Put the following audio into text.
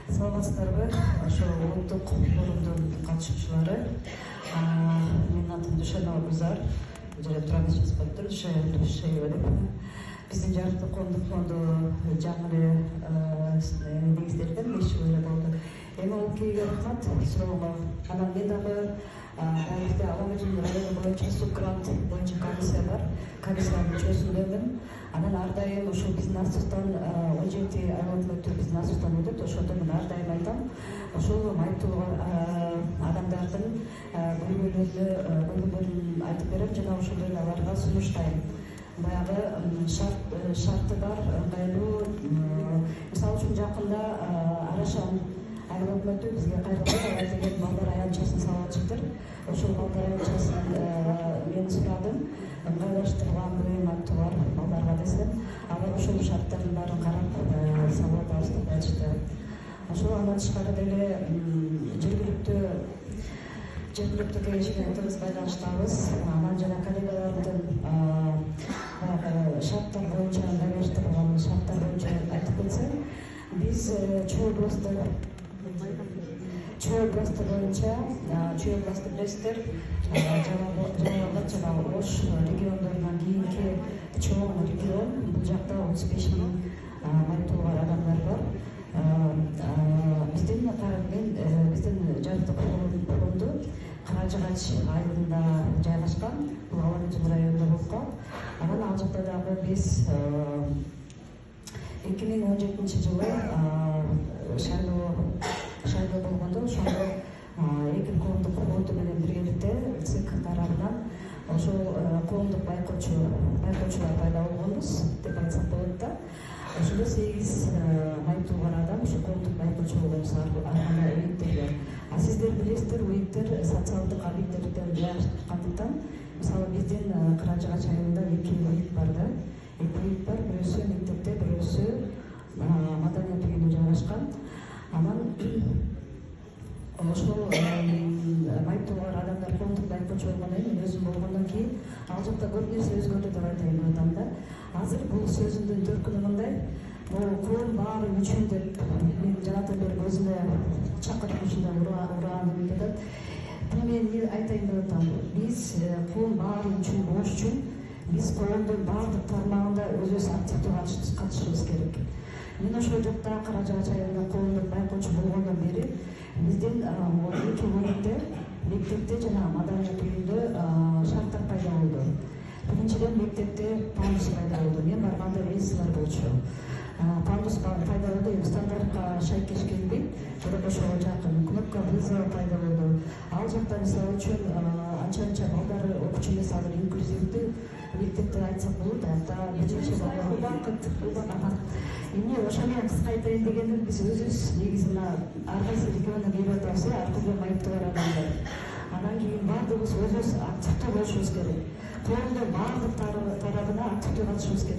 Саламатсыздарбы? Ошо улуттук форумдун катышуучулары. Менин атым Дүйшөнова Гүлзар. Жана турабыз жазбаптыр, Дүйшөнова деп. Биздин жарыктык коомдук фонду жаңы эле негизделген 5 жыл эле болду. Эми ал кийге рахмат суроого. Анан мен дагы бизде Алаңгөтүн району боюнча субгрант боюнча комиссия бар. Комиссиянын мүчөсүндөмүн. Анан ар дайым ушул биздин астыбыздан 17 айлык өтүп биздин астыбыздан өтөт. Ошондо мен ар дайым айтам, ошол майыптуу адамдардын бөлүмдөрүн айтып берем жана ошондой аларга сунуштайм. Баягы шарты бар, ыңгайлуу. Мисалы үчүн жакында Арашан айыл өкмөтү бизге кайрылды, деген балдар аянтчасын салып. Ошол балдар аянтчасын мен сурадым, ыңгайлаштырган аттуу бар балдарга десем, алар ошол шарттардын баарын карап салып атабыз деп айтышты. Ошол андан тышкары деле жергиликтүү кеңешке айтыбыз байланыштабыз. Анан жана коллегалардын шарттар боюнча ыңгайлаштырылган шарттар боюнча айтып кетсем, биз чүй областы боюнча чүй областы билесиздер, Жалал-Абад жана Ош региондорунан кийинки чоң регион. Бул жакта 35 000 майыптуу адамдар бар. Биздин жарыктык фонду Каражыгач айылында жайгашкан. Бул Алаңгөтүн районунда болгон. Анан ал жакта дагы биз 2017 жылы шайлоо болгондо ошондо эки коомдук фонду менен биргеликте ЦИК тарабынан ошол коомдук байкоочулар пайда болгонбуз деп айтсак болот да. Ошондо 8 майыптуу бар адам ушу коомдук байкоочу болгонбуз арканда үмүттөргө. Сиздер билесиздер, уюттар социалдык объекттерден жайгашкандыктан, мисалы биздин Каражыгач айылында 2 уют бар да. 2 уют бар, бирөөсү мектепте, бирөөсү маданият үйүндө жайгашкан. Анан ошол майыптуу адамдар коомдук байкоочу болгондон кийин, өзүм болгондон кийин ал жакта көп нерсе өзгөрдү деп айтайын атам да. Азыр бул сөзүмдүн төркүнү мындай: коом баары үчүн деп мен жанатан бери өзүмө чакырып ушундай ураанып жатат. Бул мен эмне айтайын деп атам? Биз коом баары үчүн болуш үчүн биз коомдун баардык тармагында өзүбүз активдүү катышышыбыз керек. Мен ошол жакта Каражыгач айылында коомдук байкоочу болгондон бери биздин эки мектепте жана маданият үйүндө шарттар пайда болду. Биринчиден мектепте пандус пайда болду. Мен барганда рельсилер болчу. Пандус пайда болду, стандартка шайкеш келбейт, бирок ошого жакын. Кнопка вызова пайда болду. Ал жакта мисалы үчүн анча балдар окуучу эмес, азыр инклюзивдүү мектепти айтсак болот. Эмне ошону кыска айтайын дегенде, биз өзүбүз негизи ар кайсы региондон келип атабыз, ар кандай майыптуу бар адамдар. Анан кийин баардыгыбыз өзүбүз активдүү болушубуз керек. Коомдун баардык тарабына активдүү катышыбыз керек.